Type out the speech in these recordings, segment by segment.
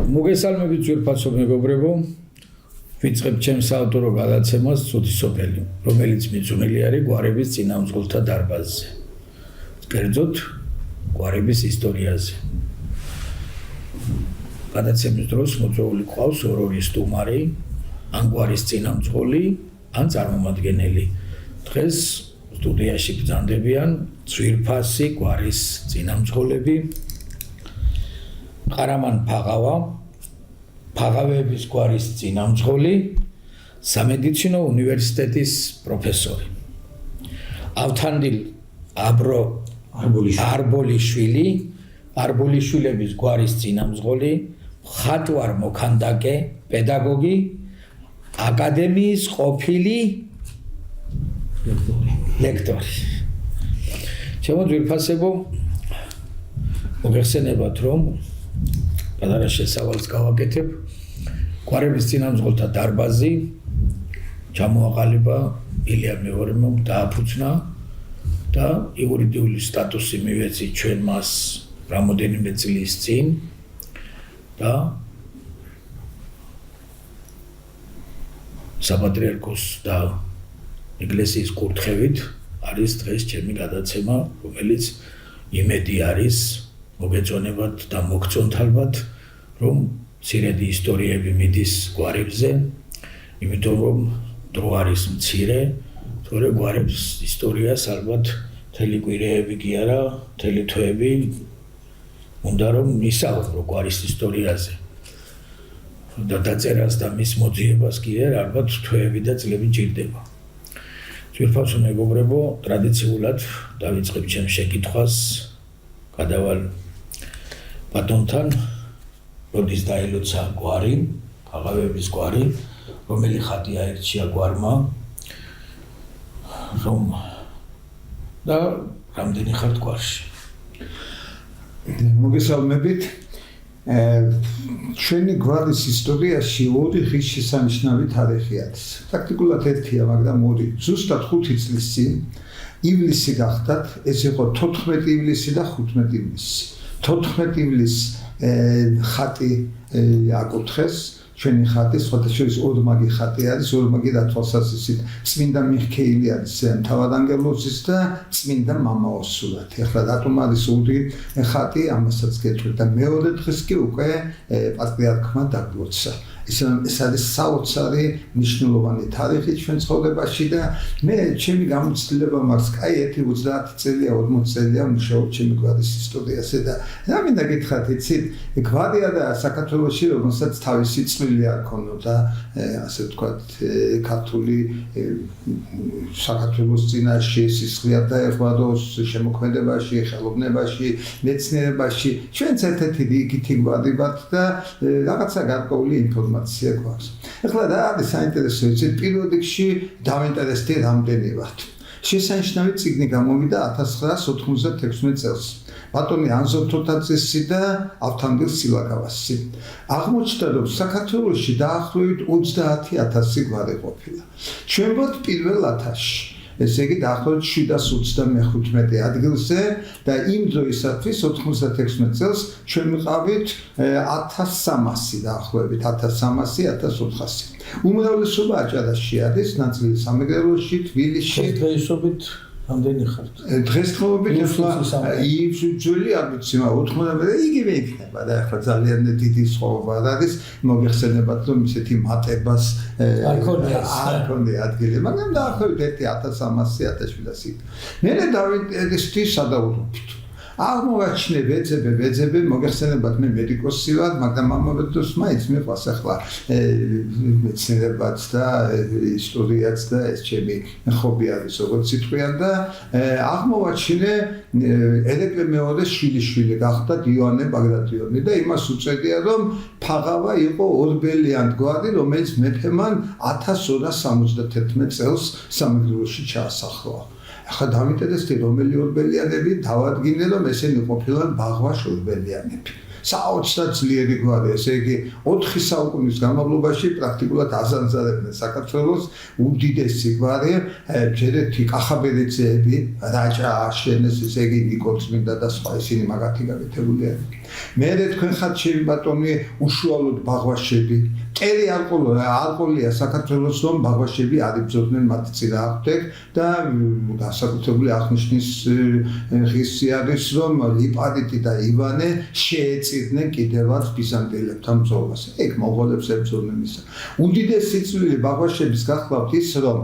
მოგესალმებით ძვირფასო მეგობრებო, ვიწყებ ჩემს ავტორო გადაცემას ცუდი სოფელი, რომელიც მიძღვნილი არის გვარების წინამძღოლთა დარბაზზე. კერძოდ, გვარების ისტორიაზე. გადაცემის დროს მოწვეული ყავს ორ-ორი სტუმარი, ან გვარის წინამძღოლი, ან წარმომადგენელი. დღეს სტუდიაში ბრძანდებიან ძვირფასი გვარის წინამძღოლები. ყარამან ფაღავა, ფაღავების გვარის წინამძღოლი, სამედიცინო უნივერსიტეტის პროფესორი. ავთანდილ აბრო არბოლიშვილი, არბოლიშვილების გვარის წინამძღოლი, მხატვარ მოქანდაკე, პედაგოგი, აკადემიის ყოფილი ლექტორი. ჩემო ძვირფასებო, მოგეხსენებათ, რომ პატარა შესავალს გავაკეთებ. გვარების წინამძღოლთა დარბაზი ჩამოაყალიბა ილია მეორემ დააფუძნა და იურიდიული სტატუსი მივეცით ჩვენ მას რამოდენიმე წლის წინ და საპატრიარქოს და ეკლესიის კურთხევით არის დღეს ჩემი გადაცემა, რომელიც იმედი არის მოგეწონებათ და მოგწონთ ალბათ, რომ მცირედი ისტორიები მიდის გვარებზე, იმიტომ რომ დრო არის მცირე, თორე გვარების ისტორიას ალბათ მთელი კვირეები კი არა, მთელი თვეები უნდა რომ ისაუბრო გვარის ისტორიაზე. და დაწერას და მის მოძიებას კი არა, ალბათ თვეები და წლები ჭირდება. ძვირფასო მეგობრებო, ტრადიციულად დავიწყებ ჩემს შეკითხვას, გადავალ ბატონთან, როდის დაილოცა გვარი, ფაღავების გვარი, რომელი ხატი აირჩია გვარმა, რომ და რამდენი ხართ გვარში. მოგესალმებით. ჩვენი გვარის ისტორიაში ორი ღირსშესანიშნავი თარიღი არის. პრაქტიკულად ერთია, მაგრამ ორი. ზუსტად 5 წლის წინ ივლისი გახდათ, ეს იყო 14 ივლისი და 15 ივლისი. 14 ივლისს ხატი აკურთხეს, ჩვენი ხატი, სხვადასხვა ორმაგი ხატი არის, ორმაგი და თვალსაზრისით წმინდა მიხეილი არის თავადანგელოზის და წმინდა მამაოს სურათი. ახლა რატომ არის ორი ხატი, ამასაც გეტყვით და მეორე დღეს კი უკვე პატრიარქმა დაგლოცა. ეს არის საოცარი მნიშვნელოვანი თარიღი ჩვენ ცხოვრებაში და მე ჩემი გამოცდილება მაქვს, კაი 30 წელია, 40 წელია მუშაობ ჩემი გვარის ისტორიაზე და რა მინდა გითხრათ, იცით, გვარია და საქართველოში რომელსაც თავისი წვლილი არ ქონოდა, ასე ვთქვათ, ქართული საქართველოს წინაშე სისხლია დაეღვაროს შემოქმედებაში, ხელოვნებაში, მეცნიერებაში. ჩვენც ერთ-ერთი რიგითი გვარი ვართ და რაღაცა გარკვეული ინფორმაცია გვაქვს. ახლა რა არის საინტერესო, იცით, პირველ რიგში დავინტერესდი რამდენი ვართ. შესანიშნავი წიგნი გამოვიდა 1996 წელს. ბატონი ანზორ თოთაძესი და ავთანდილ სილაკავასი. აღმოჩნდა, რომ საქართველოში დაახლოებით 30,000 გვარი ყოფილა. ჩვენ ვართ პირველ 1000-ში. ესე იგი დაახლოებით 725 ადგილზე და იმ დროისათვის 96 წელს ჩვენ ვიყავით 1300 დაახლოებით 1300-1400. უმრავლესობა აჭარაში არის, ნაწილი სამეგრელოში, თბილისში. დღესდღეობით რამდენი ხართ? დღესდღეობით ახლა ძველი არ ვიცი, 90 იგივე იქნება და ახლა ძალიან დიდი სხვაობა არის. მოგეხსენებათ, რომ ისეთი მატებას არ ქონია ადგილი, მაგრამ დაახლოებით 1300-1700. მე დავინტერესდი სადაურობით. აღმოვაჩინე ვეძებე, მოგეხსენებათ, მე მედიკოსი ვარ, მაგრამ ამავე დროს მაინც მიყვარს ახლა მეცნიერებაც და ისტორიაც და ეს ჩემი ხობი არის, როგორც იტყვიან და აღმოვაჩინე ელეკლე მეორეს შვილიშვილი გახდა იოანე ბაგრატიონი და იმას უწედია, რომ ფაღავა იყო ორბელიან გვარი, რომელიც მეფემან 1271 წელს სამეგრელოში ჩაასახლა. ახლა დავინტერესდი, რომელი ორბელიანები, დავადგინე, რომ ესენი ყოფილან ბაღვაშ ორბელიანები. საოცრად ძლიერი გვარი, ესე იგი 4 საუკუნის განმავლობაში პრაქტიკულად აზანზარებდნენ საქართველოს უდიდესი გვარი, ჯერეთი კახაბერიძეები, რაჭა აშენეს, ესე იგი ნიკორწმინდა და სხვა ისინი მაგათი გაკეთებული არიან. მერე თქვენ ხართ ჩემი ბატონი უშუალოდ ბაღვაშები. ერი არყოლია საქართველოს რომ ბაღვაშები არ იბრძოდნენ მათ წინააღმდეგ და განსაკუთრებული აღნიშნის ღირსი არის რომ ლიპარიტი და ივანე შეეწირდნენ კიდევაც ბიზანტიელებთან ბრძოლას. ეგ მონღოლებს ებრძოდნენ ისა. უდიდესი წვლილი ბაღვაშების გახლავთ ის რომ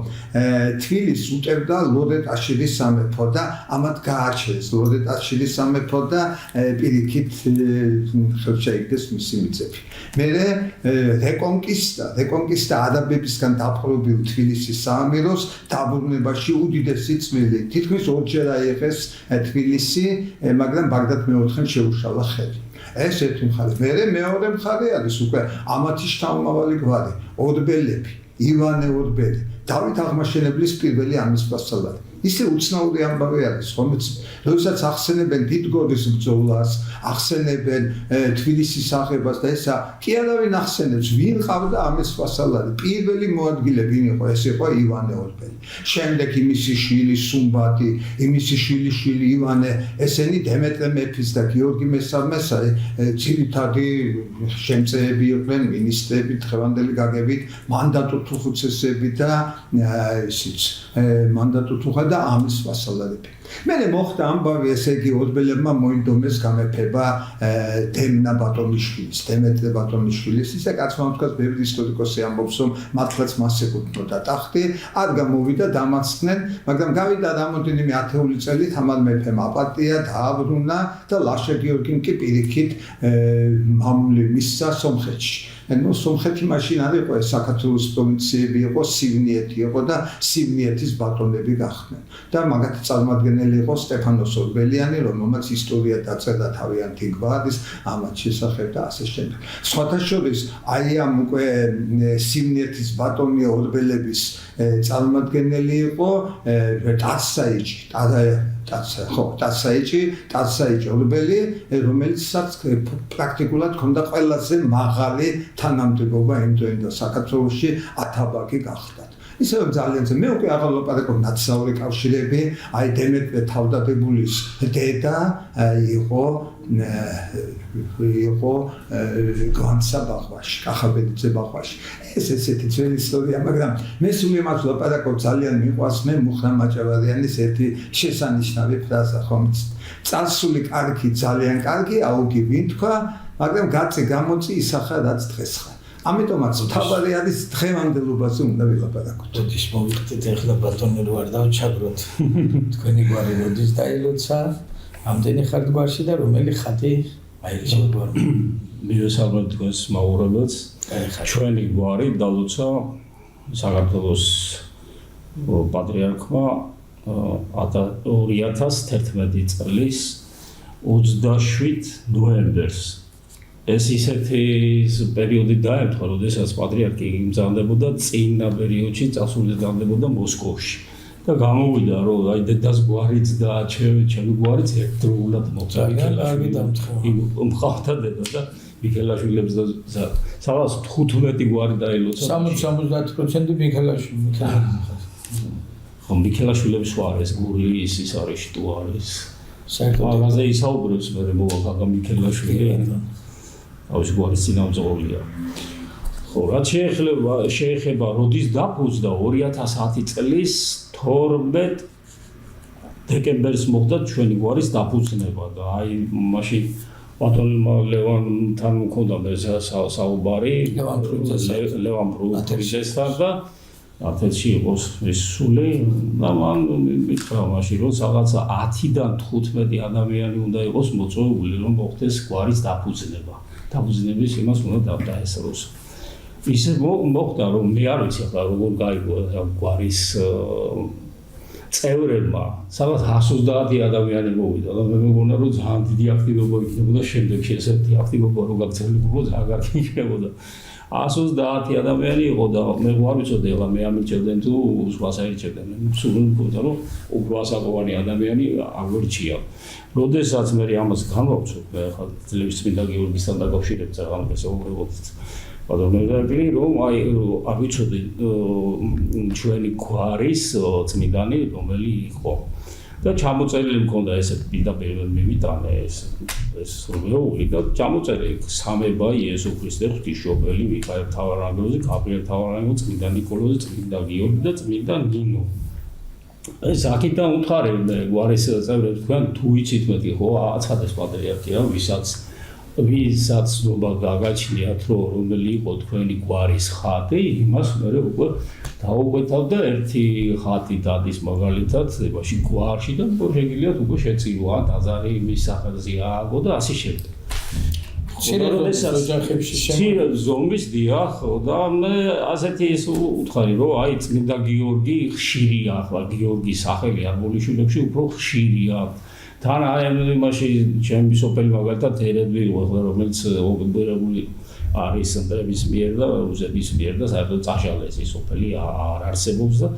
თბილისს უტევდა ლორეტ-აშილის სამეფო და ამათ გაარჩენეს ლორეტ-აშილის სამეფო და პირიქით ხელშეიგდეს მისი მიწები. მერე რეკონკისტა არაბებისგან დაპყრობილ თბილისის საამიროს დაბრუნებაში უდიდესი წვლილი. თითქმის ორჯერ აიღეს თბილისი, მაგრამ ბაგდად მეოთხემ შეუშალა ხელი. ეს ერთი მხარე. მერე მეორე მხარე არის უკვე ამათი შთამომავალი გვარი, ორბელები, ივანე ორბელი, დავით აღმაშენებლის პირველი ამისპასწავლარი. ისე უცნაური ამბავი არის, რომელიც როდესაც ახსენებენ დიდგორის ბრძოლას, ახსენებენ თბილისის აღებას და ესა კი არავინ ახსენებს, ვინ ყავდა ამისპასწავლარი. პირველი მოადგილე ვინ იყო? ეს იყო ივანე ორბელი. შემდეგ იმისი შვილი სუმბატი, იმისი შვილი ივანე, ესენი დემეტრე მეფის და გიორგი მესამესარი ძირითადი შემწეები იყვნენ, მინისტრები, დღევანდელი გაგებით, მანდატო თუხუცესები და ისიც მანდატო თუხა და ამის ვასალარები. მერე მოხდა ამბავი, ესე იგი ორბელებმა მოინდომეს გამეფება დემნა ბატონიშვილის, დემეტრე ბატონიშვილის. ისე კაცმა თქვა, ბევრი ისტორიკოსი ამბობს, რომ მართლაც მას ეკუთვნოდა ტახტი, არ გამოვიდა, დამარცხდნენ, მაგრამ გავიდა რამოდენიმე ათეული წელი თამარ მეფემ აპატია, დააბრუნა და ლაშა გიორგიმ კი პირიქით მამული მისცა სომხეთში. სომხეთი მაშინ არ იყო, საქართველოს პროვინციები იყო, სივნიეთი იყო და სივნიეთის ბატონები გახდნენ. და მაგათი წარმომადგენელი იყო სტეფანოს ორბელიანი, რომელმაც ისტორია დაწერა თავიანთი გვარის ამათ შესახებ და ასე შემდეგ. სხვათა შორის აი ამ უკვე სივნიეთის ბატონი ორბელების წარმომადგენელი იყო ტაცსაიჭი ორბელი, რომელიცაც პრაქტიკულად ჰქონდა ყველაზე მაღალი თანამდებობა იმ დროინდელ საქართველოში ათაბაგი გახდათ. ისე რომ ძალიან მე უკვე აღარ ვლაპარაკობ ნაცნობი კავშირები, აი დემეტრე თავდადებულის დედა იყო განსა ბაღვაში, კახაბერიძე ბაღვაში. ეს ესეთი ძველი ისტორია, მაგრამ მე სულ იმას ვლაპარაკობ, ძალიან მიყვარს მე მუხრან მაჭავარიანის ერთი შესანიშნავი ფრაზა, ხომ წარსული კარგი, ძალიან კარგი, აუგი ვინ თქვა, მაგრამ გაწი გამოწი ისახა რაც დღეს ხარ. ამიტომაც თავარი არის დღევანდელობაზე უნდა ვილაპარაკოთ. როდის მოვიხდეთ ახლა ბატონი რო არ დავჩაგროთ. თქვენი გვარი როდის დაილოცა? ამდენი ხართ გვარში და რომელი ხატი აირჩიეთ გვარი? მივესალმებ თქვენს მაუბრებს. ჩვენი გვარი დალოცა საქართველოს პატრიარქმა 2011 წლის 27 ნოემბერს. ეს ისეთი პერიოდი დაემთხვა, როდესაც პატრიარქი იმზადებოდა წინა პერიოდში წასულდებოდა მოსკოვში. და გამოვიდა, რომ აი დედას გვარიც და ჩემი გვარიც ერთდროულად მოწავდა. კარგი დამთხევა. მყავდა დედა და მიქელაშვილებს და სადაც 15 გვარი დაილოცა. 60-70% მიქელაშვილი. ხო, მიქელაშვილებს ვარ ეს გურიის ის არის შტო არის. საერთოდ მაგაზე ისაუბრებს მე მოვაკა მიქელაშვილი. აუს გვარის წინამძღოლია. ხო, რაც შეეხება როდის დაფუძნდა 2010 წლის 12 დეკემბერს მოხდა ჩვენი გვარის დაფუძნება და აი მაშინ ბატონმა ლევანთან მქონდა მე საუბარი ლევან პრუძესთან და ათეთში იყოს ეს სული და მან მითხრა მაშინ რომ რაღაცა 10-დან 15 ადამიანი უნდა იყოს მოწვეული რომ მოხდეს გვარის დაფუძნება. დაფუძნების იმას უნდა დაესწროს. ისე მოხდა რომ მე არ ვიცი ახლა როგორ გაიგო გვარის წევრებმა სადღაც 130 ადამიანი მოვიდა და მე მეგონა რომ ძალიან დიდი აქტივობა იქნებოდა შემდეგში ესეთი აქტივობა რო გაგრძელებულო ძალიან კარგი იქნებოდა. 130 ადამიანი იყო და მე ვარ ვიცოდი ახლა მე ამირჩევდნენ თუ სხვას აირჩევდნენ სულ მგონდა რომ უფრო ასაკოვანი ადამიანი აღორჩია როდესაც მე ამას განვავრცობ ახლა ძლევის წმინდა გიორგისთან დაკავშირებით რაღაც ესე უბრალოდ ბატონები რომ აი არ ვიცოდი ჩვენი გვარის წმინდანი რომელი იყო და ჩამოწერილი მქონდა ესე პირდაპირ მივიტანე ეს რომელი და ჩამოწერილი სამება იესო ქრისტე ღვთისმშობელი მიხაელ თავარანგელოზი, გაბრიელ თავარანგელოზი, წმინდა ნიკოლოზი, წმინდა გიორგი და წმინდა ნინო. ეს აქედან უთხარი გვარის წევრებს თქვენ თუ იცით მეტი ხო აცხადეს პატრიარქია ვისაც ნობა გაგაჩნიათ რომ რომელი იყო თქვენი გვარის ხატი იმას მე უკვე დაუკვეთავ და ერთი ხატი დადის მაგალითად ებაში გვარში და შეგიძლიათ უკვე შეწირვა ტაძარი იმის სახელზე ააგო და ასე შემდეგ. ცირე ზომის დიახ და მე ასეთი ის უთხარი რომ აი წმინდა გიორგი ხშირია ახლა გიორგის სახელი არბოლიშვილებში უფრო ხშირია. თან აი იმაში ჩემი სოფელი მაგალითად ერედვი იყო რომელიც ოკუპირებული არის ընტრების მიერ და რუსების მიერ და საერთოდ წაშალეს ის სოფელი არ არსებობს და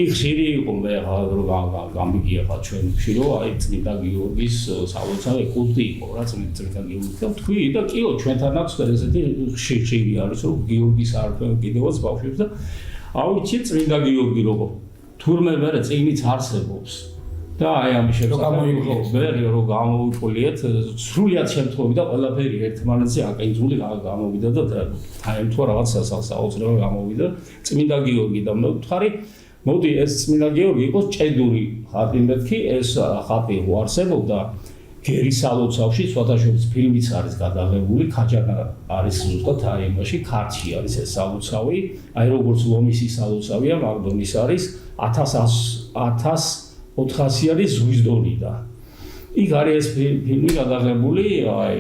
იქ ხშირი იყო მე ახლა გამიგია ხა ჩვენში რომ აი წმინდა გიორგის სალოცავი კულტი იყო რა წმინდა გიორგი და თქვი და კიო ჩვენთანაც ესეთი ხშირი არის რომ გიორგის არქივი კიდევაც ბავშვებს და აუჩი წმინდა გიორგი როგორ თურმე მე წიგნიც არსებობს და აი ამის შესაძლებლობა ვერი რომ გამოვიყოლიეთ სრულიად შემთხვევით და ყველაფერი ერთმანეთზე აკენძული გამოვიდა და აი თუ რაღაც საოცრება გამოვიდა წმინდა გიორგი და მე ვთხარი მოდი ეს წმინდა გიორგი იყოს ჭედური ხატი მეთქი ეს ხატი უარსებობდა გერის სალოცავში სხვადასხვა ფილმიც არის გადაღებული ქაჯანა არის ზუსტად აი იმაში ქართში არის ეს სალოცავი აი როგორც ლომისი სალოცავია მაგდონის არის 1400 არის ზღვის დონიდან. იქ არის ეს ფილმი გადაღებული, აი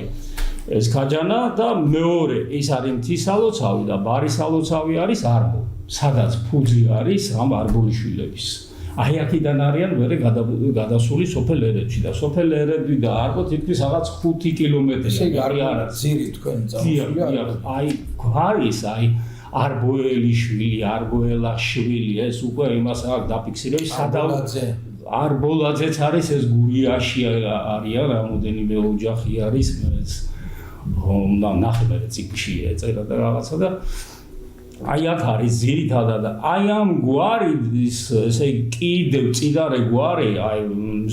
ეს ქაჯანა და მეორე ის არის მთისალოცავი და ბარისალოცავი არის არბო. სადაც ფუძი არის ამ არბოლიშვილების. აი აქედან არიან მერე გადასული სოფელ ერედში და სოფელ ერედვი და არბო თითქმის რაღაც 5 კილომეტრი არის. ძირი თქვენ წამოსული აი გვარის აი არბოელიშვილი, არბოელაშვილი ეს უკვე იმას აქვს დაფიქსირებული სადავოზე არბოლაძეც არის ეს გურიაში არიან რამოდენიმე ოჯახი არის და ნახე მე ციკში ეწერა და რაღაცა და აი აქ არის ძირითადად აი ამ გვარის ესე კიდევ წინარე გვარი აი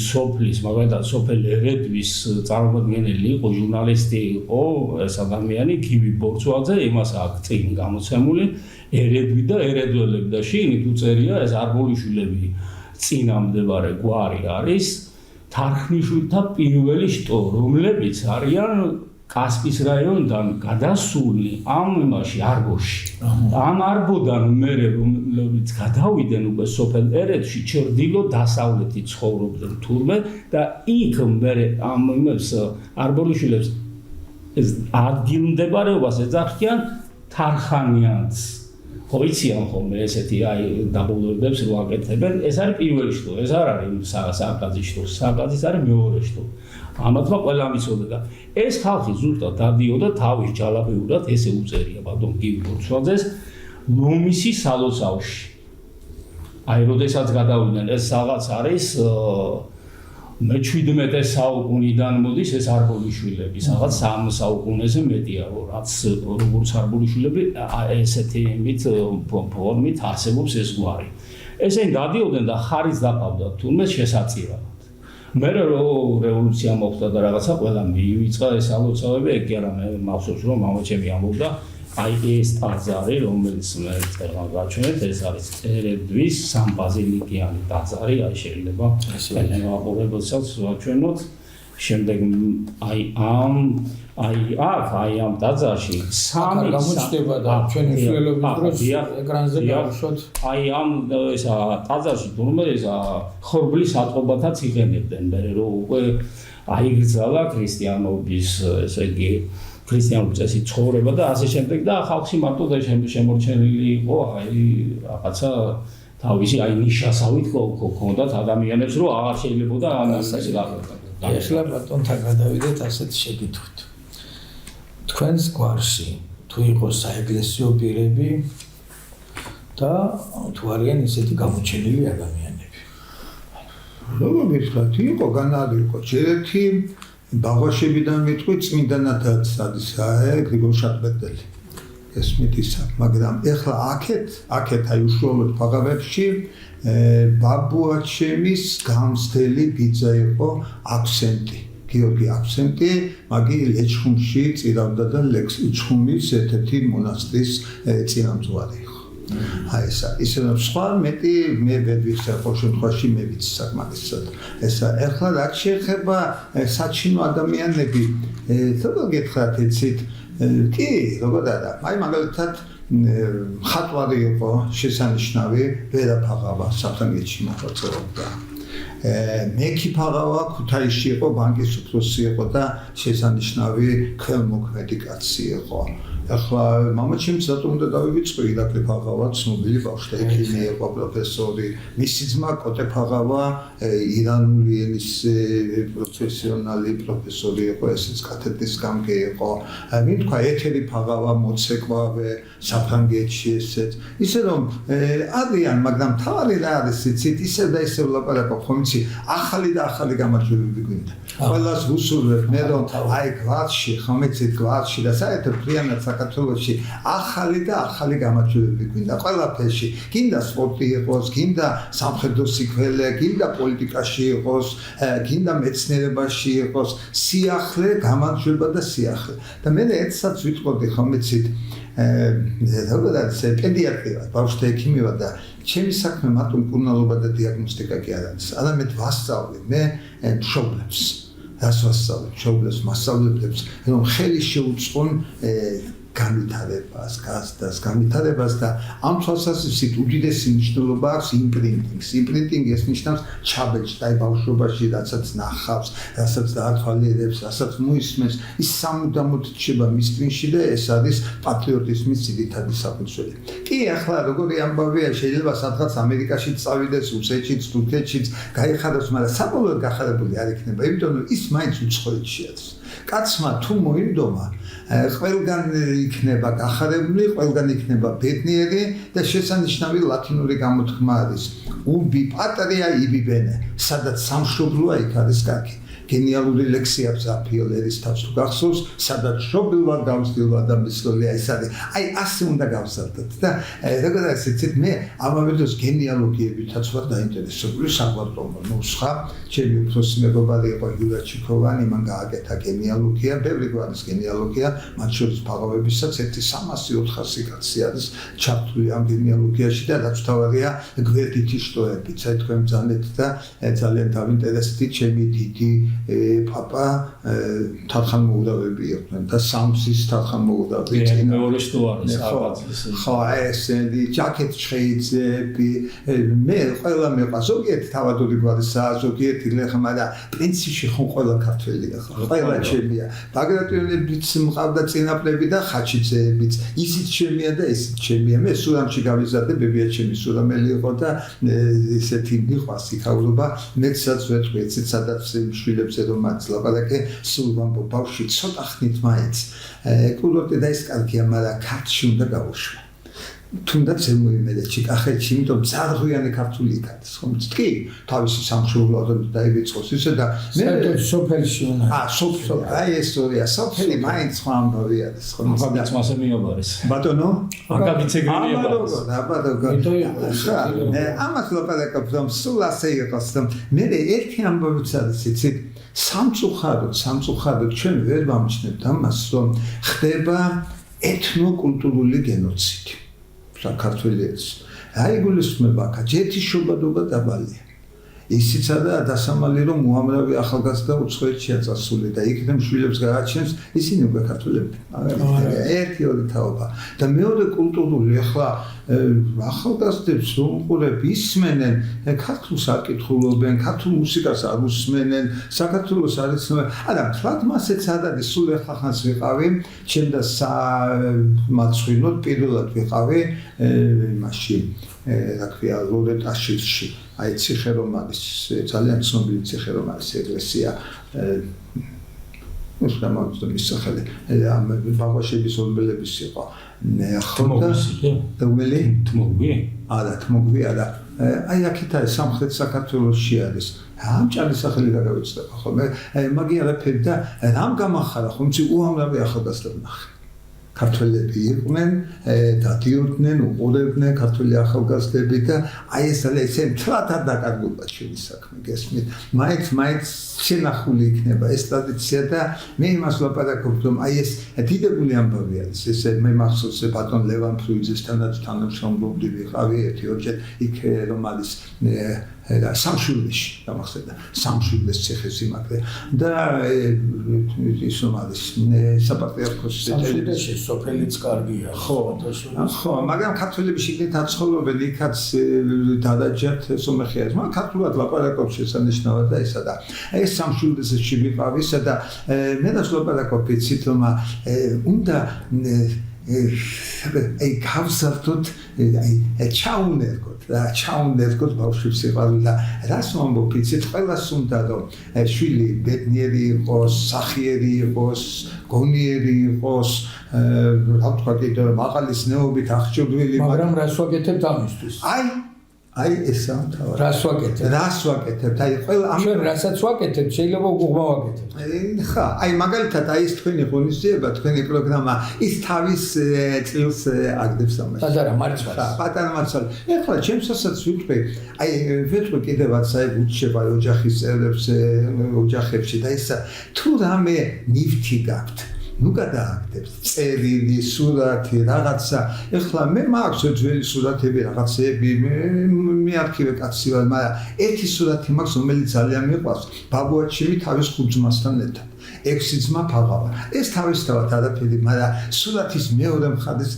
სოფლის მაგალითად სოფელ ერედვის წარმოადგენელი იყო ჟურნალისტი იყო ეს ადამიანი გივი ბორცვაძე იმას აქვს წინ გამოცემული ერედვი და ერედველები და შიგნით უწერია ეს არბოლიშვილები წინამდებარე გვარი არის თარხნიშვილთა პირველი შტო რომლებიც არიან კასპის რაიონიდან გადასული ამ იმაში არბოში ამ არბოდან მერე რომლებიც გადავიდნენ უკვე სოფელ ერედში ჩრდილო დასავლეთი ცხოვრობდნენ თურმე და იქ მერე ამ იმებს არბოლიშვილებს ეს ადგილმდებარეობას ეძახიან თარხანიანს ხო იციან ხოლმე ესეთი აი დაბოლოებებს რო აკეთებენ ეს არის პირველი შტო ეს არ არის სააკაძის შტო სააკაძის არის მეორე შტო ამათმა ყველამ იცოდა და ეს ხალხი ზუსტად დადიოდა თავის ჯალაბეურად ესე უწერია ბატონ გივი ბორცვაძეს ლომისი სალოცავში აი როდესაც გადავიდნენ ეს რაღაც არის მე-17 საუკუნიდან მოდის ეს არბოლიშვილები, რაღაც 3 საუკუნეზე მეტია, რაც როგორც არბოლიშვილები ესეთი ფორმით არსებობს ეს გვარი. ესენი დადიოდნენ და ხარიც დაყავდათ თურმე შესაწირავად. მერე რომ რევოლუცია მოხდა და რაღაცა ყველა მივიწყა ეს სალოცავები, ეგ კი არა მე მახსოვს რომ მამაჩემი ამბობდა აი ეს ტაძარი რომელიც მე წერმა გაჩვენეთ ეს არის ერედვის სამბაზილიკიანი ტაძარი აი შეიძლება ნებაყურებელსაც ვაჩვენოთ შემდეგ აი ამ ტაძარში სამი გამოჩნდება და ჩვენი მსვლელობის დროს ეკრანზე გავუშვათ აი ამ ესა ტაძარში თურმე ესა ხორბლის ატყობათაც იღებდნენ მე რომ უკვე აიგრძალა ქრისტიანობის ესე იგი ქრისტიანული წესი ცხოვრება და ასე შემდეგ და ხალხში მარტო შემორჩენილი იყო აი რაღაცა თავისი აი ნიშასავით ქონდათ ადამიანებს რომ აღარ შეიძლებოდა ამას ახლა ბატონთან გადავიდეთ ასეთ შეკითხვით თქვენს გვარში თუ თუ იყოს საეკლესიო პირები და თუ არიან ისეთი გამოჩენილი ადამიანები. როგორ გითხრათ, იყო განადი იყო ჯერეთი ბაღვაშებიდან მიტყვი წმინდანათაც არის გრიგოლ შატბერდელი. ეს მითისა, მაგრამ ეხლა აქეთ აი უშუალოდ ფაღავებში ბაბუაჩემის გამსდელი ბიძა იყო აქსენტი, გიორგი აქსენტი, მაგი ლეჩხუმში წირავდა და ლეჩხუმის ერთ-ერთი მონასტრის წინამძღვარი იყო. აი ისე რომ სხვა მეტი მე ვერ ვიხსენ ყოველ შემთხვევაში მე ვიცი საკმარისად. ესა ეხლა რაც შეეხება საჩინო ადამიანები, თქო გითხრათ იცით კი, როგორ არა, აი მაგალითად ხატვარი იყო შესანიშნავი ვერა ფაღავა საფრანგეთში მოღვაწეობდა. მეკი ფაღავა ქუთაისში იყო ბანკის უფროსი იყო და შესანიშნავი ქველმოქმედი კაცი იყო. ახლა მამაჩემს რატომ უნდა დავივიწყო ირაკლი ფაღავა ცნობილი ბავშვი ექიმი იყო პროფესორი მისი ძმა კოტე ფაღავა ირანული ენის პროფესიონალი პროფესორი იყო ესეც კათედრის გამგე იყო ვინ თქვა ეთერი ფაღავა მოცეკვავე საფრანგეთში ესეც ისე რომ არიან მაგრამ თავი რა არის იცით ისევ და ისევ ლაპარაკობ ხომ იცი ახალი და ახალი გამარჯვებები გვინდა ყველას ვუსურვებ მე რომ აი გვარში ხომ იცით გვარში და საერთოდ ფრიანად საქართველოში ახალი და ახალი გამარჯვებები გვინდა ყველაფერში გინდა სპორტი იყოს გინდა სამხედრო სიკვდილი გინდა პოლიტიკაში იყოს გინდა მეცნიერებაში იყოს სიახლე გამარჯვება და სიახლე და მე ერთსაც ვიტყოდი ხომ იცით როგორაც პედიატრი ვარ ბავშვთა ექიმი ვარ და ჩემი საქმე მარტო მკურნალობა და დიაგნოსტიკა კი არ არის არამედ ვასწავლე მე მშობლებს რას ვასწავლებ მშობლებს მასწავლებლებს რომ ხელი შეუწყონ განვითარებას, გაზრდას, განვითარებას და ამ თვალსაზრისით უდიდესი მნიშვნელობა აქვს იმპრინტინგს. იმპრინტინგი ეს ნიშნავს ჩაბეჭდ აი ბავშვობაში, რასაც ნახავს, რასაც დაათვალიერებს, რასაც მოისმენს, ის სამუდამოდ რჩება მის წინში და ეს არის პატრიოტიზმის ძირითადი საფუძველი. კი, ახლა როგორი ამბავია, შეიძლება სადღაც ამერიკაში წავიდეს, რუსეთშიც, თურქეთშიც, გაიხაროს, მაგრამ საბოლოოდ გახარებული არ იქნება, იმიტომ რომ ის მაინც უცხოეთში არის. კაცმა თუ მოინდომა ყველგან იქნება გახარებული, ყველგან იქნება ბედნიერი და შესანიშნავი ლათინური გამოთქმა არის ubi patria ibi bene, სადაც სამშობლოა იქ არის კარგი. გენიალური ლექსია ზაფიოლერის თავს თუ გახსოვს, სადაც შობილვარ გავსდილვა და მისლოლია ეს არის. აი ასე უნდა გავსარდოთ და როგორაც იცით მე ამავე დროს გენეალოგიებითაც ვარ დაინტერესებული საგვარდომო ნუსხა, ჩემი უფროსი მეგობარი იყო იურა ჩიქოვანი, მან გააკეთა გენეალოგია, ბევრი გვარის გენეალოგია, მათ შორის ფაღავებისაც 1300-400 კაცი არის ჩართული ამ გენეალოგიაში და რაც თავარია გვერდითი შტოები, საერთოდ თქვენ ბრძანეთ და ძალიან დავინტერესდით ჩემი დიდი papa თანხმოურავები იყვნენ და სამსის თანხმოურავი მეორე შტოარის ხო ესენი ჯაკეტ შეიძები მე ყველა მეყვა ზოგიერთი თავადური გვარისა ზოგიერთი ლეხმა და პრინციპში ხომ ყველა ქართველია ყველა ჩემია ბაგრატიონებიც მყავდა წინაპრები და ხაჩიძეებიც ისიც ჩემია და ისიც ჩემია მე სურამში გავიზარდე ბებია ჩემი სურამელი იყო და ისეთი მიყვას იქაურობა მეცაც ვეთქვი ეცეთ სადაც შვილებს რომ მათ ლაპარაკე სულ ვამბობ ბავშვი ცოტა ხნით მაინც კულტურა და ის კარგია მაგრამ ქართლში უნდა გავუშვა თუნდაც ემოიმედეჩი კახეთში იმიტომ ძარღვიანი ქართული იქადეს ხომ კი თავისი სამშობლო დაივიწყოს ისე და მე სოფელში უნდა სოფელი აი ესურია სოფელი მაინც ხო ამბავი არის ხომ მაგაც მასე მიაბარეს ბატონო მაგაც ეგრე აბადო ამას ლაპარაკობ რომ სულ ასე იყოს რომ მე ერთი ამბავიც არის იცით სამწუხაროდ ჩვენ ვერ ვამჩნევთ ამას რომ ხდება ეთნოკულტურული გენოციდი საქართველოს აი გულისხმება აქ ჯეთიშობადობა დაბალია ისიც არა დასამალი რომ უამრავი ახალგაზრდა უცხოეთშია წასული და იქნებ შვილებს გააჩენს ისინი უკვე ქართველები ერთი ორი თაობა და მეორე კულტურული ახლა ახალგაზრდებს რომ უყურებ ისმენენ ქართულს არ კითხულობენ ქართულ მუსიკას არ უსმენენ საქართველოს არ იცნობენ არა თვათ მასეც არ არის სულ ახლა ხანს ვიყავი ჩემ და მაცხვინოდ პირველად ვიყავი იმაში რა ქვია ლორეტაშილში აი ციხე რომანის ძალიან ცნობილი ციხე რომანის ეკლესია ეს გამოვიდა მის სახელი ამ ბავშვების ორმელების იყო რომელი თმოგვი არა თმოგვი არა აი აქეთ არის სამხრეთ საქართველოსში არის ამ ჭალის სახელი რა გავიცდება ხოლმე მაგი არაფერი და რამ გამახარა ხომ ცი უამრავი ახალგაზრდა ვნახე ქართველები იყვნენ დადიოდნენ უყურებდნენ ქართველი ახალგაზრდები და აი ეს ესე მთლად არ დაკარგულდა ჩვენი საქმე გესმით მაინც შენახული იქნება ეს ტრადიცია და მე იმას ვაპარაკობ რომ აი ეს დიდებული ამბავი არის ესე მე მახსოვს ბატონ ლევან ფრუიძესთანაც თანამშრომლობდი ვიყავი ერთ-ორჯერ იქ რომ არის და სამშვილდეში გამახსენდა სამშვილდეს ციხესიმაგრე და ის რომ არის საპატრიარქოს სამშვილდეში სოფელიც კარგია ხო მაგრამ ქართველები შიგნით აცხოვრობენ იქაც დადაჯათ სომეხია მაგრამ ქართულად ლაპარაკობ შესანიშნავად და ესა და ეს სამშვილდეში ვიყავი და მე დაშლაპარაკობ იცით რომ უნდა აი გავსართოთ აი ჩაუნერგოთ ბავშვებს იყავი და რას ვამბობ იცით ყველას უნდა რომ შვილი ბედნიერი იყოს სახიერი იყოს გონიერი იყოს რა თქვა კიდე მაღალი ზნეობით აღჭურვილი მაგრამ რას ვაკეთებთ ამისთვის აი ესა თავი რას ვაკეთებთ აი ყველა ჩვენ რასაც ვაკეთებთ შეიძლება უყურმა ვაკეთებთ ხა აი მაგალითად აი ეს თქვენი ღონისძიება თქვენი პროგრამა ის თავის წილს აგდებს ამას პატარა მარცვალს პატარა მარცვალს ეხლა ჩემსაც ვიტყვი აი ვიტყვი კიდევაც აი უჩება ოჯახის წევრებს ოჯახებში და ისა თუ რამე ნივთი გაქვთ ნუ გადააგდებს წერილი სურათი რაღაცა ეხლა მე მაქვს ძველი სურათები რაღაცები მე არქივე კაცი ვარ მაგრამ ერთი სურათი მაქვს რომელიც ძალიან მიყვარს ბაბუაჩემი თავის ხუძმასთან ერთად 6 ძმა ფაღავა ეს თავისთავად არაფერი მაგრამ სურათის მეორე მხარეს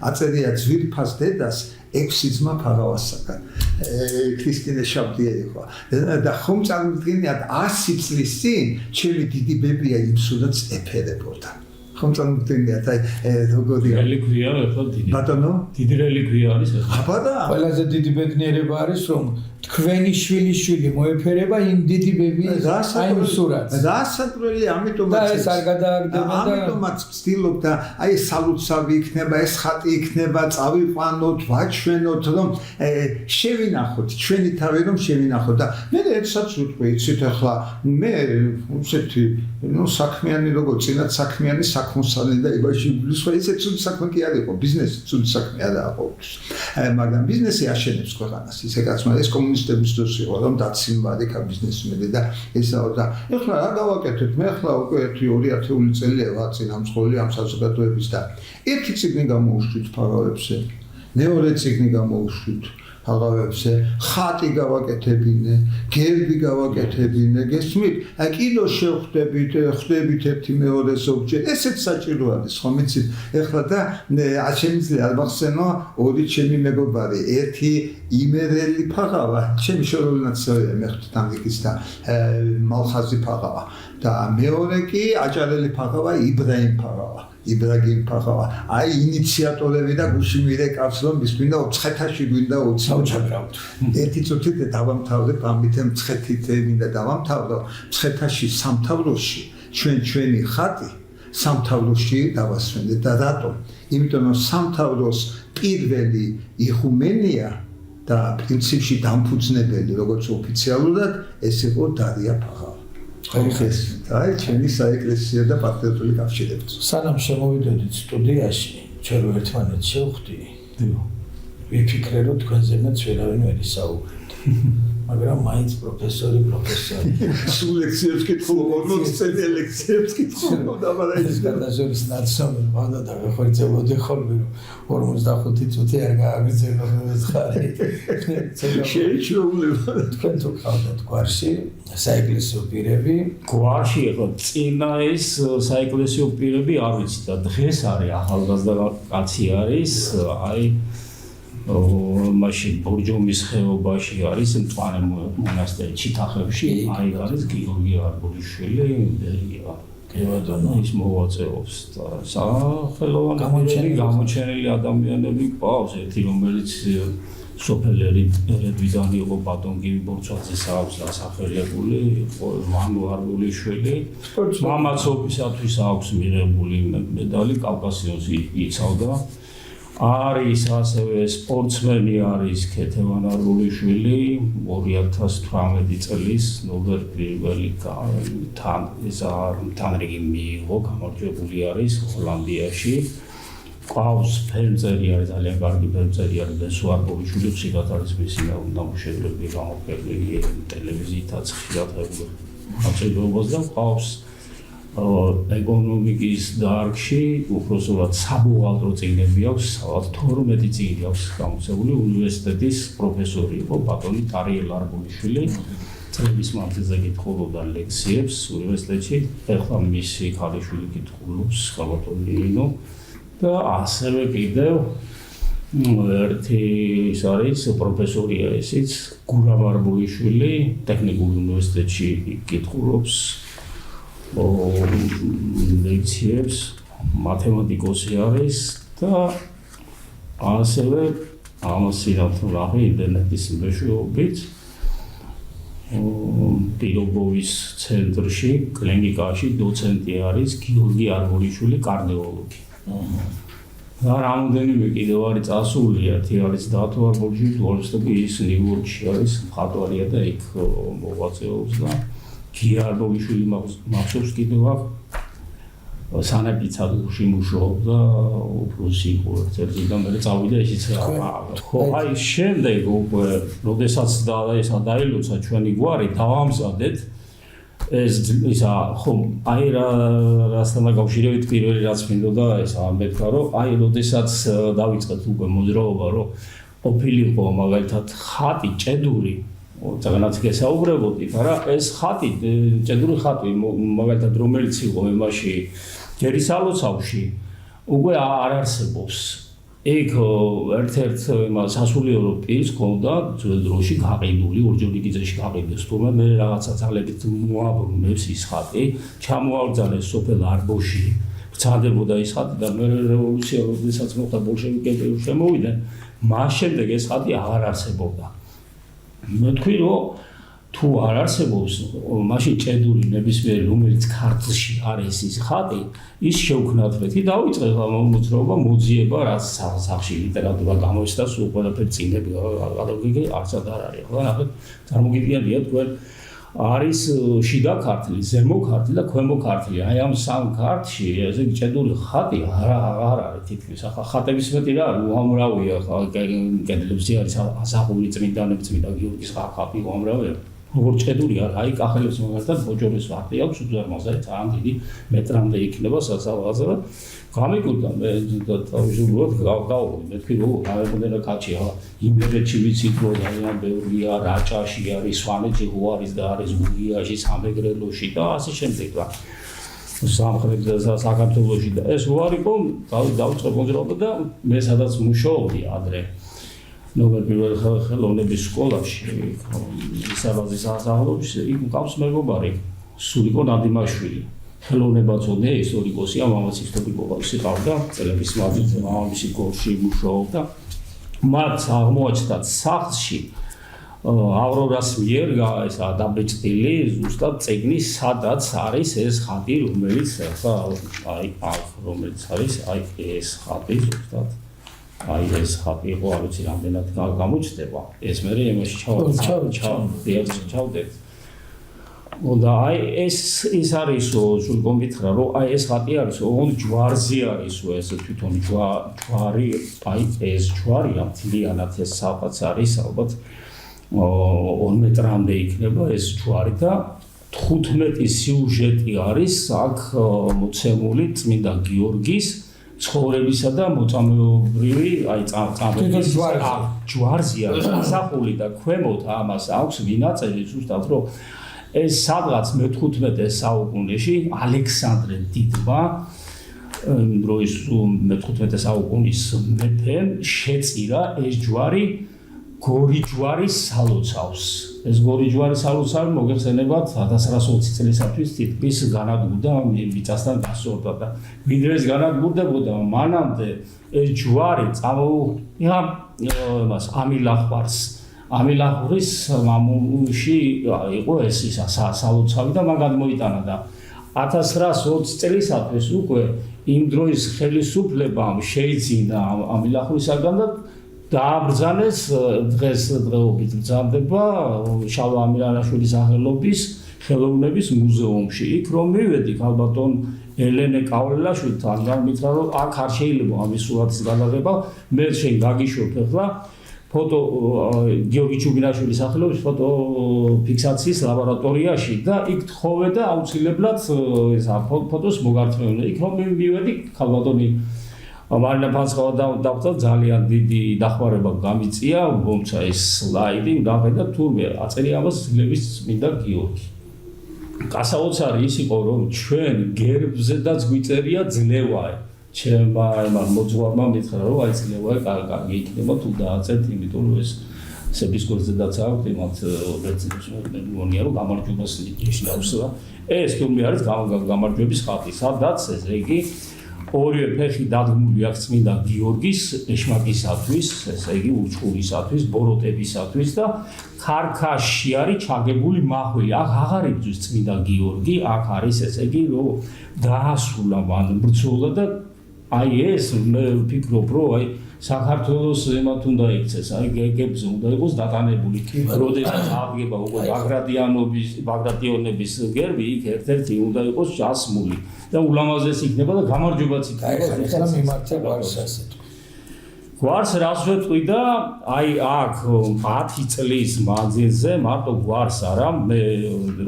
აწერია ძვირფას დედას 6 ძმა ფაღავასაგან ქრისტინე შაბდია იყო და ხომ წარმოიდგინეთ 100 წლის წინ ჩემი დიდი ბებია იმ სურათს ეფერებოდა ხომ წარმოიდგინეთ აი როგორია რელიკვია ახლა დიდი ბატონო დიდი რელიკვია არის ახლა აბა ყველაზე დიდი ბედნიერება არის რომ თქვენი შვილი მოეფერება იმ დიდი ბებიის აი იმ სურათს დასაკვირველი ამიტომაც და ეს არ გადააგდება და ამიტომაც ვცდილობ და აი ეს სალოცავი იქნება ეს ხატი იქნება წავიყვანოთ ვაჩვენოთ რომ შევინახოთ ჩვენი თავი რომ შევინახოთ და მე ერთსაც ვიტყვი იცით ახლა მე უსეთი ნუ საქმიანი როგორ წინათ საქმიანი საქმოსანი და იბაში სხვა ისე ცუდი საქმე კი არ იყო ბიზნესი ცუდი საქმე არა ყოველთვის მაგრამ ბიზნესი აშენებს ქვეყანას ისე კაცმა ეს კომუნისტების დროს იყო რომ დაცინვარი ბიზნესმენი და ესაო და ეხლა რა გავაკეთეთ მე ახლა უკვე 2000 წელია ვარ წინამძღოლი ამ საზოგადოების და ერთი წიგნი გამოუშვით ფაღავებზე მეორე წიგნი გამოუშვით ფაღავებზე ხატი გავაკეთებინე გერბი გავაკეთებინე გესმით აი კიდო შევხვდებით ერთი მეორე ზოგჯერ ესეც საჭირო არის ხომ იცით ეხლა და შემიძლია არ მახსენო ორი ჩემი მეგობარი ერთი იმერელი ფაღავა ჩემი შორეული ნაცნობია მე ხთანგიკის და მალხაზი ფაღავა და მეორე კი აჭარელი ფაღავა იბრაგიმ ფაღავა აი ინიციატორები და გუში მირეკავს რომ ის გვინდა მცხეთაში გვინდა 20 ჩაგრავთ ერთი წუთით დავამთავრებ ამით მცხეთით მინდა დავამთავრო მცხეთაში სამთავროში ჩვენი ხატი სამთავროში დავასვენეთ და რატომ იმიტომ რომ სამთავროს პირველი იხუმენია და პრინციპში დამფუძნებელი როგორც ოფიციალურად ეს იყო დარია ფაღავა ხოხეს აი ჩემი საეკლესიო და პატრიოტული კავშირები სანამ შემოვიდოდით სტუდიაში ჩვენ ერთმანეთს შევხვდი ვიფიქრე რომ თქვენზე მეც ვერავინ ვერ ისაუბრებთ მაგრამ მაინც პროფესორი სულ ლექციებს კითხულობ 40 წელი ლექციებს კითხულობ და მაგრამ ეს გადაშოვის ნაცნობი მანდა და ვეხორცებოდი ხოლმე 45 წუთი არ გააგრძელოთ ხარი შეიძლება თქვენ თუ ყავდათ გვარში საეკლესიო პირები გვარში იყო წინა ეს საეკლესიო პირები არ ვიცი და დღეს არის ახალგაზრდა კაცი არის აი მაშინ ბორჯომის ხეობაში არის მწვანე მონასტერი ჩიტახევში აი არის გიორგი არბოლიშვილი ის მოვაწეობს და სახელოვანი გამოჩენილი ადამიანები ყავს ერთი რომელიც სოფელ ერედვიდან იყო ბატონგივი ბორცვაძის აქვს დასახელებული, მანუარული შვილი. მამაცობისათვის აქვს მიღებული მედალი, კავკასიონს იცავდა. არის ასევე სპორტსმენი არის ქეთევან არგულიშვილი 2018 წლის ნოემბერი თანრიგი მიიღო, გამარჯვებული არის ჰოლანდიაში. ყავს ფერმწერი არის ძალიან კარგი ფერმწერი არის ბენსო არგულიშვილი, ხშირად არის მისი ნამუშევრები გამოფენილი ტელევიზიითაც ხშირად აღწერილობას და ყავს ეკონომიკის დარგში უпроსovat საბუღალტრო წიგნები აქვს, 12 წიგნი აქვს გამოცემული, უნივერსიტეტის პროფესორი იყო ბატონი ტარიელ არგულიშვილი, წლების მანძილზე კითხულობდა ლექციებს უნივერსიტეტში, ეხლა მისი ქალიშვილი კითხულობს ბატონი ნინო და ასევე კიდევ ერთი ის არის პროფესორია ისიც გურამ არგულიშვილი, ტექნიკურ უნივერსიტეტში კითხულობს ლექციებს, მათემატიკოსი არის და ასევე ამასინათ რაღი ინტერნეტის მეშვეობით პირობოვის ცენტრში, კლინიკაში დოცენტი არის გიორგი არგულიშვილი, კარდიოლოგი. და რამოდენიმე კიდევ არის წასული, ერთი არის დათო არგულიშვილი, თვალსაჩინო ის ნიუ-იორკში არის, მხატვარია და იქ მოღვაწეობს და გია არგულიშვილი მახსოვს კიდევ აქ სანაპიროებში მუშაობდა, უფროსი იყო ერთ-ერთი და მე წავიდა ისიც ხო აი შემდეგ უკვე როდესაც ესა დაილოცა ჩვენი გვარი დავამზადეთ ეს ისა ხო აი რასთან დაკავშირებით პირველი რაც მინდოდა ესა მეთქვა რომ აი როდესაც დავიწყეთ უკვე მოძრაობა რომ ოფილიყო მაგალითად ხატი ჭედური ზოგადად გესაუბრებოდი, მაგრამ ეს ხატი, ჭედური ხატი, მაგალითად რომელიც იყო იმაში ჯერისალოცავში, უკვე არ არსებობს. ეგ ერთ-ერთ სასულიერო პირს ჰქონდა ძველ დროში გაყიდული, ორჯერ გიძეში გაყიდეს, თუმცა მე რაღაცა ძალებით მოაბრუნებს ის ხატი, ჩამოაგზავნეს სოფელ არბოში, ბრწყინდებოდა ის ხატი და მე რევოლუცია როდესაც მოხდა ბოლშევიკები შემოვიდნენ, მას შემდეგ ეს ხატი აღარ არსებობდა. მე თქვი რომ თუ არ არსებობს მაშინ ჭედური ნებისმიერი რომელიც ქართლში არის ის ხატი ის შევქნათრეთი დავიწყე მოძრაობა მოძიება რაც სახში ლიტერატურა გამოისდა სულ ყველაფერი წიგნები გადავიგე არცად არ არის ხო ნახეთ წარმოგიდგენია თქვენ არის შიდა ქართლი ზემო ქართლი და ქვემო ქართლი აი ამ სამ ქართლში ესე ჭედური ხატი არ არის თითქმის ახლა ხატების მეტი რა უამრავია კედლებში არის ასახული წმინდანები წმინდა გიორგის ხატი უამრავია როგორ ჭედური აი კახელებს მაგალითად ბოჯორის ხატი აქვს უზარმაზარი ძალიან დიდი მეტრამდე იქნება სასალღაზო გამიგულდა მე თავისუფლად გავდავალ მე თქვი რომ აღებოდა კაჩია იმერეთში ვიცით რომ ძალიან ბევრია რაჭაში არის სვანეთში არის და არის გურიაში სამეგრელოში და ასე შემდეგ რა სამხრეთ საქართველოში და ეს უარიყო დავიწყე მოძრაობა და მე სადაც მუშაობდი ადრე ნოემბერ ხელოვნების სკოლაში ისაბაზის სასახლეში იქ მყავს მეგობარი სულიკო ნადიმაშვილი ხელოვნება წოდე ისტორიკოსია მამაც ისტორიკოსი ყავდა წლების მანძილზე მამამისი გორში მუშაობდა მათ აღმოაჩნდათ სახლში ავრორას მიერ ესა დაბრჭდილი ზუსტად წიგნი სადაც არის ეს ხატი რომელიც ახლა აი რომელიც არის აი ეს ხატი ზუსტად აი ეს ხატი იყო არ ვიცი რამდენად გამოჩნდება ეს მე იმაში ჩავდეთ და აი ეს არისო სულ გომითხრა რომ აი ეს ხატი არისო ოღონდ ჯვარზე არისო ეს თვითონ ჯვარი აი ეს ჯვარია მთლიანად ეს საყაც არის ალბათ 2 მეტრამდე იქნება ეს ჯვარი და 15 სიუჟეტი არის აქ მოცემული წმინდა გიორგის ცხოვრებისა და მოწამეობრივი აი წამების ჯვარზია ასახული და ქვემოთ ამას აქვს ვინაწერი ზუსტად რომ ეს სადღაც მე-15 საუკუნეში ალექსანდრე დიდმა დროის მე-15 საუკუნის მეფემ შეწირა ეს ჯვარი გორი ჯვარის სალოცავს ეს გორი ჯვარის სალოცავი მოგეხსენებათ 1920 წლისათვის თითქმის განადგურდა მიწასთან გასწორდა და ვიდრე ეს განადგურდებოდა მანამდე ეს ჯვარი მას ამილახვარს ამილახვრის მამულში იყო ეს ისა სალოცავი და მან გადმოიტანა და 1920 წელისათვის უკვე იმ დროის ხელისუფლებამ შეიძინა ამილახვისაგან და დააბრძანეს დღესდღეობით ბრძანდება შალვა ამილანაშვილის სახელობის ხელოვნების მუზეუმში. იქ რომ მივედი ქალბატონ ელენე კავლელაშვილთან გამითხრა რომ აქ არ შეიძლება ამის სურათის გადაღება მე შენ გაგიშვებ ახლა ფოტო გიორგი ჩუბინაშვილის სახელობის ფოტო ფიქსაციის ლაბორატორიაში და იქ თხოვე და აუცილებლად ეს ფოტოს მოგართმევენ. იქ რომ მივედი ქალბატონი მარინა ფანცხავა დავწერა ძალიან დიდი დახმარება გამიწია მომცა ეს სლაიდი დახედა თურმე აწერია ამას ძლების წმინდა გიორგი. გასაოცარი ის იყო რომ ჩვენ გერბზე დაც გვიწერია ძლევაე. ჩემმა მოძღვარმა მითხრა რომ აი ძლევაე კარგი იქნება თუ დააწერთ იმიტომ რომ ეს სებისკოზე დაც აქვს იმათ მეგონია რომ გამარჯვებას ნიშნავს და ეს თურმე არის გამარჯვების ხალხი სადაც ესე იგი ორივე ფეხი დადგმული აქვს წმინდა გიორგის ეშმაკისათვის, ესე იგი ურჩხულისათვის, ბოროტებისათვის და ქარქაშში არის ჩაგებული მახვილი. აქ აღარ იბრძვის წმინდა გიორგი, აქ არის ესე იგი რომ დაასრულა მან ბრძოლა და აი ეს მე ვფიქრობ რომ აი საქართველოს ემათ უნდა იქცეს, აი გეგებზე უნდა იყოს დატანებული. როდესაც აღგება უკვე ბაგრატიონების გერბი, იქ ერთ-ერთი უნდა იყოს ჩასმული და ულამაზესი იქნება და გამარჯვებაც იქნება. ეხლა მიმართა გვარს ასეთ. გვარს რას ვეთყვი და აი აქ 10 წლის მანძილზე მარტო გვარს არა, მე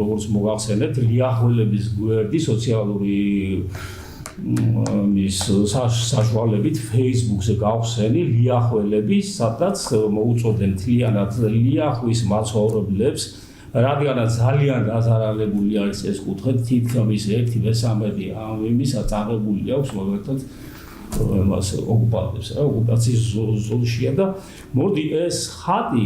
როგორც მოგახსენებთ, ლიახველების გვერდი სოციალური მის საშუალებით Facebook-ზე გავხსენი ლიახველები, სადაც მოუწოდნენ თლიანად ლიახვის მაცხოვრებლებს, რადგანაც ძალიან დაზარალებული არის ეს კუთხე, თითქმის 1/13 ამისა წაღებული აქვს მაგალითად მას ოკუპანტებს, ოკუპაციის ზოლშია და მოდი ეს ხატი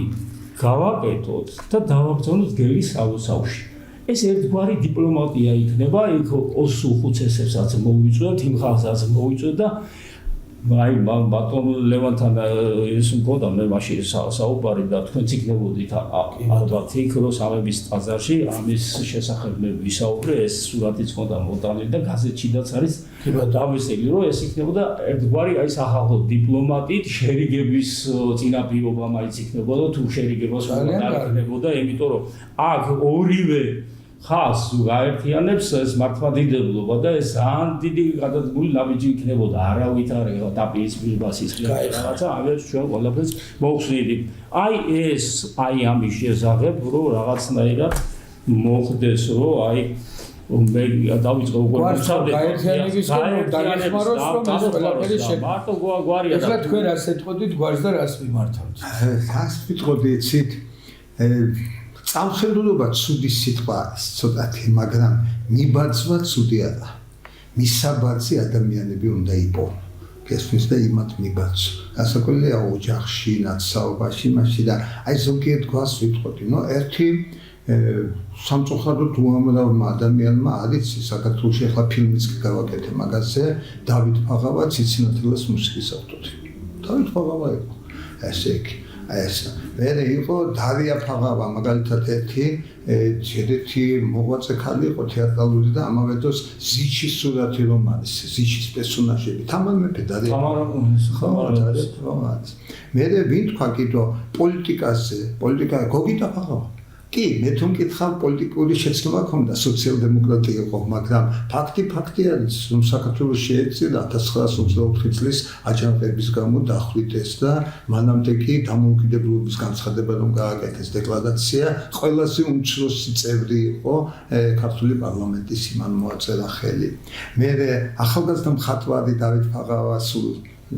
გავაკეთოთ და დავაბრძანოთ გელის სალოცავში. ეს ერთგვარი დიპლომატია იქნება, იქ ოსუხუცესებსაც მოვიწვევთ, იმ ხალხსაც მოვიწვევთ და აი ბატონ ლევანთან ეს მქონდა მე მაშინ საუბარი და თქვენც იქნებოდით ალბათ იქ რომ სამების ტაძარში ამის შესახებ მე ვისაუბრე, ეს სურათიც მქონდა მოტანილი და გაზეთშიდაც არის დავესწრები რომ ეს იქნებოდა ერთგვარი აი სახალხო დიპლომატით შერიგების წინაპირობა მაინც იქნებოდა თუ შერიგებას არ იქნებოდა, იმიტომ რომ აქ ორივე ხალხს გაერთიანებს ეს მართლმადიდებლობა და ეს ძალიან დიდი გადადგმული ნაბიჯი იქნებოდა არავითარი დაპირის პირბასის რაღაცა ამერს ჩვენ ყველაფერს მოვხსნით. აი ეს აი ამის შესახებ რომ რაღაცნაირად მოხდეს რომ აი მე დავიწყო უკვე გაერთიანების დაგეხმაროს რომ ეს ყველაფერი მარტო გვარია და თქვენ რას ეთყოდით გვარს და რას მიმართავთ? რას ვიტყოდი იცით? სამხედროობა ცუდი სიტყვა არის ცოტათი, მაგრამ მიბაძვა ცუდი არა. მისაბაძი ადამიანები უნდა იყოს. გესმის და იმათ მიბაძვა. გასაკვირია ოჯახში, ნაცსაობაში, მაშინ და აი ზოგიერთ გვარს ვიტყოდი. ერთი სამწუხაროდ უამრავმა ადამიანმა არის საქართველოში ახლა ფილმიც გავაკეთე მაგაზე დავით ფაღავა ციცინათელას მუსიკის ავტორი. დავით ფაღავა იყო ესე იგი ეს მე იყო დარია ფაღავა მაგალითად ერთი მოღვაწე ხალი იყო თეატრალური და ამავე დროს ზიჩის სურათი რომ არის ზიჩის პერსონაჟები თამარ მეფე დარია მე ვინ თქვა კიდო პოლიტიკა გოგიტა ფაღავა კი მე თუ მკითხავ პოლიტიკური შეცდომა ქონდა სოციალ-დემოკრატია იყო მაგრამ ფაქტი არის რომ საქართველოს შეეცედა 1924 წლის აჯანყების გამო დახვრიტეს და მანამდე კი დამოუკიდებლობის განცხადება რომ გააკეთეს დეკლარაცია ყველაზე უმცროსი წევრი იყო ქართული პარლამენტის იმან მოაწერა ხელი მე ახალგაზრდა მხატვარი დავით ფაღავა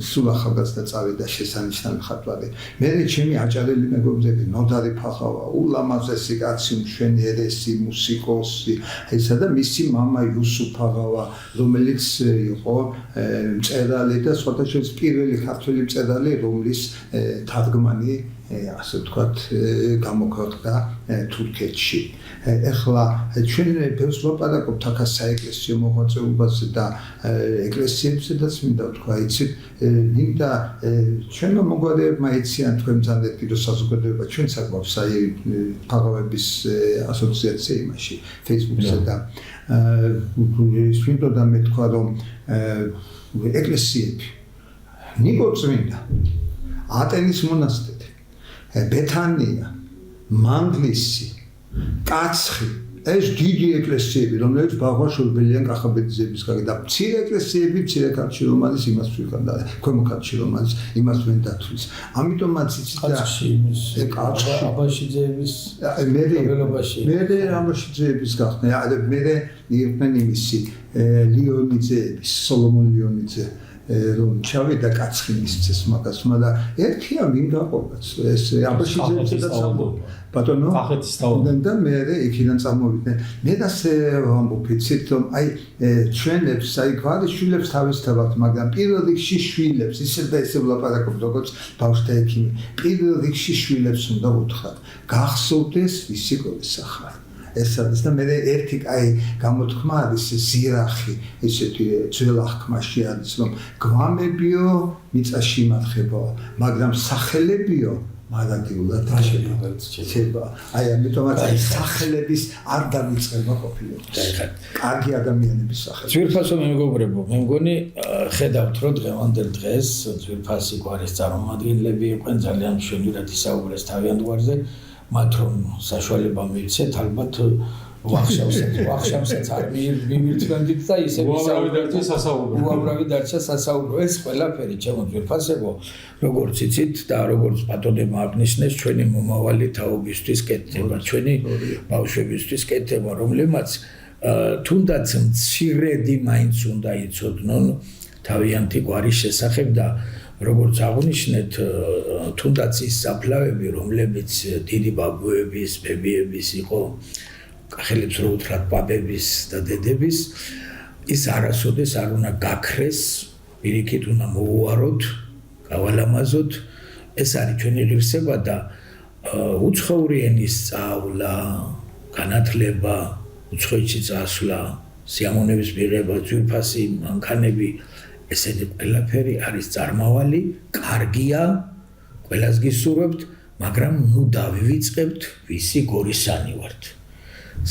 სულ ახალგაზრდა წავიდა შესანიშნავი მხატვარი. მე ჩემი აჭარელი მეგობრები ნოდარი ფაღავა, ულამაზესი კაცი, მშვენიერესი მუსიკოსი, ესა და მისი მამა იუსუფ ფაღავა, რომელიც იყო მწერალი და სხვადასხვა პირველი ქართველი მწერალი, რომლის თარგმანი ასე ვთქვათ, გამოქვეყნდა თურქეთში. ეხლა ჩვენ ბევრს ვლაპარაკობთ აქ საეკლესიო მოღვაწეობაზე და ეკლესიებზედაც მინდა ვთქვა, იცით, ნინდა ჩვენმა მოგვარებმა იციან თქვენ ძალიან დიდ საზოგადოება ჩვენც აგვაქვს აი ფაღავების ასოციაცია იმაში Facebook-ზე და სვინდოდა მე თქვა რომ ეკლესიები ნიკორწმინდა ატენის მონასტერი ბეთანია მანდლისი კაცხი ეს დიდი ეკლესიები რომლებიც ბაღვაშობელიან კახაბეძეების გარდა და მცირე ეკლესიები მცირე ქართლში რომ არის იმას ვიხარ და ქვემო ქართლში რომ არის იმას ვენ დათვლის ამიტომაც იცით და კაცხი აბაშიძეების მე აბაშიძეების გახდა მე იყვნენ იმისი ლიონიძეების სოლომონ ლიონიძე რომ ჩავიდა კაცხი მისცეს მაგას მაგრამ ერთია ვინ გაყოლაც ეს აბაშიძეებსაც ბატონო კახეთის თავი და მე იქიდან წამოვიდნენ მე ასე ვამბობ იცით რომ აი ჩვენებს აი გვარიშვილებს თავისთავად მაგრამ პირველ რიგში შვილებს ისე და ისე ვლაპარაკობ როგორც ბავშვთა ექიმი პირველ რიგში შვილებს უნდა უთხრათ გახსოვდეს ვისი გულისახარ ეს არის და მე ერთი კაი გამოთქმა არის ზირახი ესეთი ძველ აღქმაში არის რომ გვამებიო მიწაში იმარხებო მაგრამ სახელებიო მაგადიულად შეიძლება აი ამიტომაც აი სახელების არ დავიწყება ყოფილილა კარგი ადამიანების სახელები ძვირფასო მეგობრებო მე მგონი ხედავთ რომ დღევანდელ დღეს ძვირფასი გვარის წარმომადგენლები იყვნენ ძალიან მშვენივრად ისაუბრეს თავიანთ გვარზე მათ რომ საშუალება მიიცეთ ალბათ ვახშამსაც არ მივირთმევთ და ისე უამრავი დარჩა სასაუბრო ეს ყველაფერი ჩემო ძვირფასებო როგორც იცით და როგორც პატონებმა აღნიშნეს ჩვენი მომავალი თაობისთვის კეთდება ჩვენი ბავშვებისთვის კეთდება რომლებმაც თუნდაც მცირედი მაინც უნდა იცოდნენ თავიანთი გვარის შესახებ და როგორც აღნიშნეთ თუნდაც ის საფლავები რომლებიც დიდი ბაბუების ბებიების იყო ხელებს რო უთხრათ ბაბების და დედების ის არასოდეს არ უნდა გაქრეს პირიქით უნდა მოუაროთ გავალამაზოთ ეს არის ჩვენი ღირსება და უცხოური ენის სწავლა განათლება უცხოეთში წასვლა სიამოვნების მიღება ძვირფასი მანქანები ესენი ყველაფერი არის წარმავალი კარგია ყველას გისურვებთ მაგრამ ნუ დავივიწყებთ ვისი გორისანი ვართ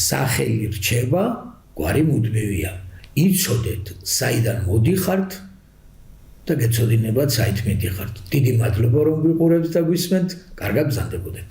სახელი რჩება გვარი მუდმივია იცოდეთ საიდან მოდიხართ და გეცოდინებათ საით მიდიხართ დიდი მადლობა რომ გვიყურებთ და გვისმენთ კარგად გზანდებოდეთ